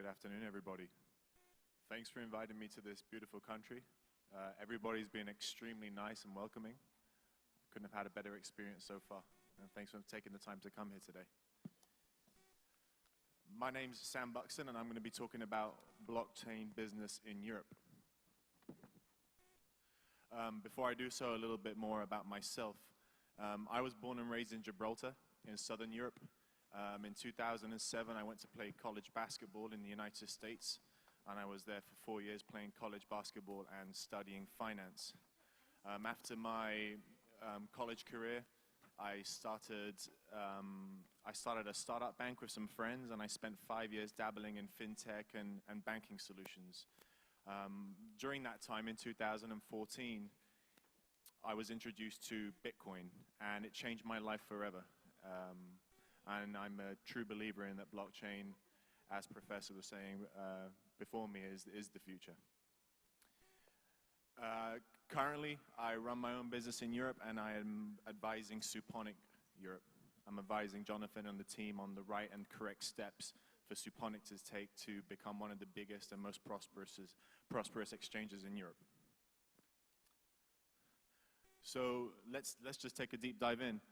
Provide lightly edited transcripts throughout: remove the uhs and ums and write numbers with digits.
Good afternoon, everybody. Thanks for inviting me to this beautiful country. Everybody's been extremely nice and welcoming. Couldn't have had a better experience so far. And thanks for taking the time to come here today. My name's Sam Buxton, and I'm going to be talking about blockchain business in Europe. Before I do so, a little bit more about myself. I was born and raised in Gibraltar in Southern Europe. In 2007, I went to play college basketball in the United States, and I was there for 4 years playing college basketball and studying finance. After my college career, I started a startup bank with some friends, and I spent 5 years dabbling in fintech and banking solutions. During that time, in 2014, I was introduced to Bitcoin, and it changed my life forever. And I'm a true believer in that blockchain, as Professor was saying before me, is the future. Currently, I run my own business in Europe, and I am advising Suponic Europe. I'm advising Jonathan and the team on the right and correct steps for Suponic to take to become one of the biggest and most prosperous exchanges in Europe. So let's just take a deep dive in.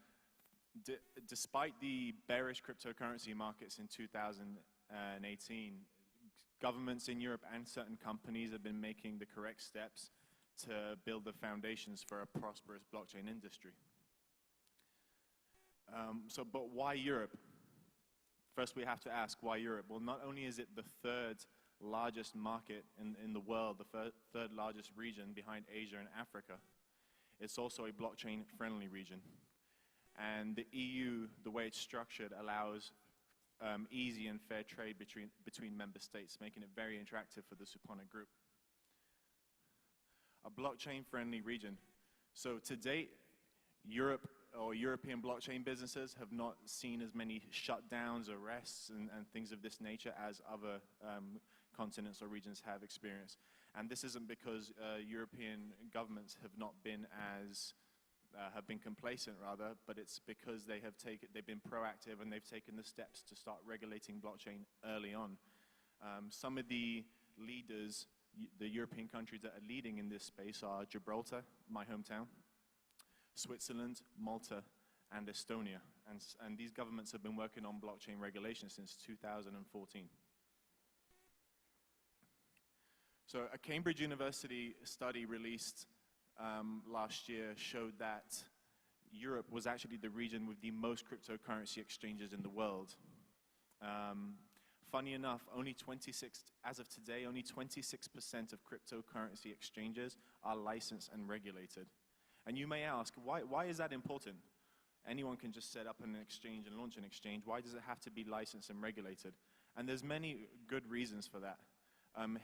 Despite the bearish cryptocurrency markets in 2018, governments in Europe and certain companies have been making the correct steps to build the foundations for a prosperous blockchain industry. But why Europe? First, we have to ask, why Europe? Well, not only is it the third largest market in the world, the third largest region behind Asia and Africa, it's also a blockchain-friendly region. And the EU, the way it's structured, allows easy and fair trade between member states, making it very attractive for the Suponic Group. A blockchain-friendly region. So to date, Europe or European blockchain businesses have not seen as many shutdowns, arrests, and things of this nature as other continents or regions have experienced. And this isn't because European governments have not been have been complacent rather, but it's because they've been proactive and they've taken the steps to start regulating blockchain early on. Some of the leaders, the European countries that are leading in this space are Gibraltar, my hometown, Switzerland, Malta, and Estonia. And these governments have been working on blockchain regulation since 2014. So a Cambridge University study released last year showed that Europe was actually the region with the most cryptocurrency exchanges in the world. Funny enough, as of today, only 26% of cryptocurrency exchanges are licensed and regulated. And you may ask, why is that important? Anyone can just set up an exchange and launch an exchange. Why does it have to be licensed and regulated? And there's many good reasons for that.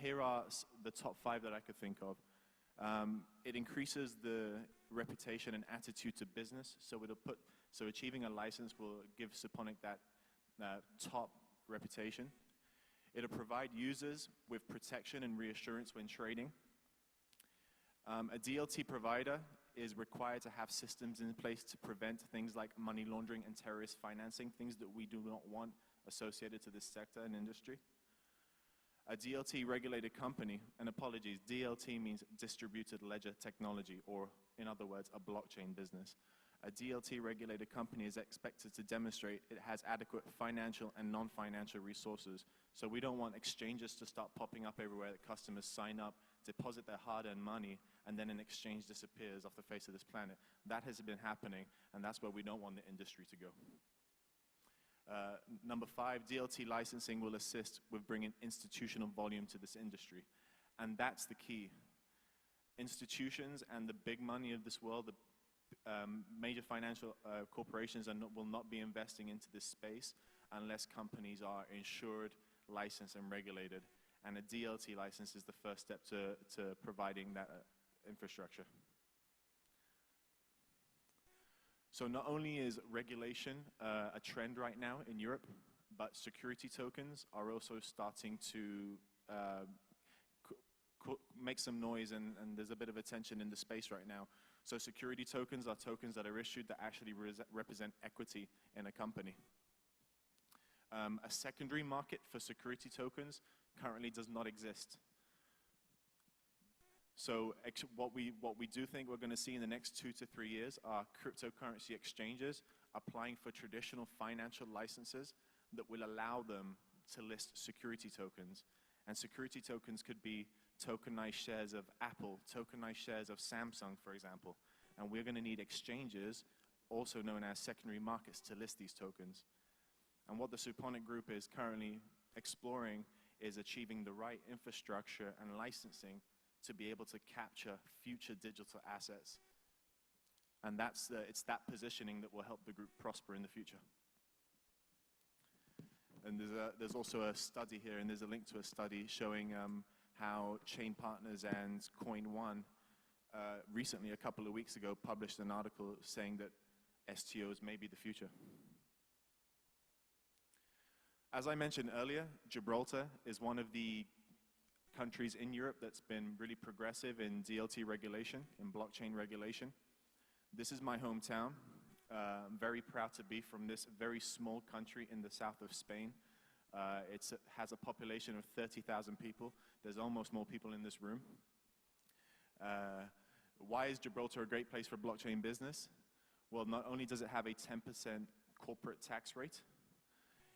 Here are the top 5 that I could think of. It increases the reputation and attitude to business. So achieving a license will give Suponic that top reputation. It'll provide users with protection and reassurance when trading. A DLT provider is required to have systems in place to prevent things like money laundering and terrorist financing, things that we do not want associated to this sector and industry. A DLT regulated company, and apologies, DLT means distributed ledger technology, or in other words, a blockchain business. A DLT regulated company is expected to demonstrate it has adequate financial and non-financial resources. So we don't want exchanges to start popping up everywhere that customers sign up, deposit their hard-earned money, and then an exchange disappears off the face of this planet. That has been happening, and that's where we don't want the industry to go. Number 5, DLT licensing will assist with bringing institutional volume to this industry. And that's the key. Institutions and the big money of this world, the major financial corporations will not be investing into this space unless companies are insured, licensed, and regulated. And a DLT license is the first step to providing that infrastructure. So not only is regulation a trend right now in Europe, but security tokens are also starting to make some noise, and there's a bit of attention in the space right now. So security tokens are tokens that are issued that actually represent equity in a company. A secondary market for security tokens currently does not exist. So what we do think we're going to see in the next 2 to 3 years are cryptocurrency exchanges applying for traditional financial licenses that will allow them to list security tokens. And security tokens could be tokenized shares of Apple, tokenized shares of Samsung, for example. And we're going to need exchanges, also known as secondary markets, to list these tokens. And what the Suponic Group is currently exploring is achieving the right infrastructure and licensing to be able to capture future digital assets. And it's that positioning that will help the group prosper in the future. And there's also a study here, and there's a link to a study showing how Chain Partners and Coin1 recently, a couple of weeks ago, published an article saying that STOs may be the future. As I mentioned earlier, Gibraltar is one of the countries in Europe that's been really progressive in DLT regulation, in blockchain regulation. This is my hometown. I'm very proud to be from this very small country in the south of Spain. It has a population of 30,000 people. There's almost more people in this room. Why is Gibraltar a great place for blockchain business? Well, not only does it have a 10% corporate tax rate,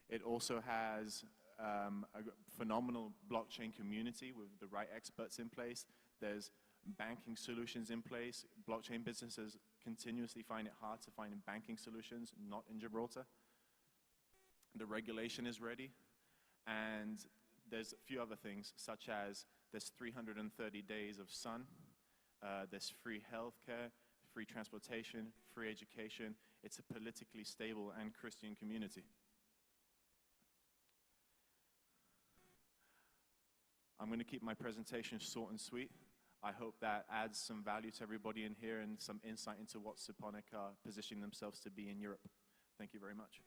it also has a phenomenal blockchain community with the right experts in place. There's banking solutions in place. Blockchain businesses continuously find it hard to find banking solutions, not in Gibraltar. The regulation is ready, and there's a few other things, such as there's 330 days of sun, there's free healthcare, free transportation, free education. It's a politically stable and Christian community. I'm going to keep my presentation short and sweet. I hope that adds some value to everybody in here and some insight into what Suponic are positioning themselves to be in Europe. Thank you very much.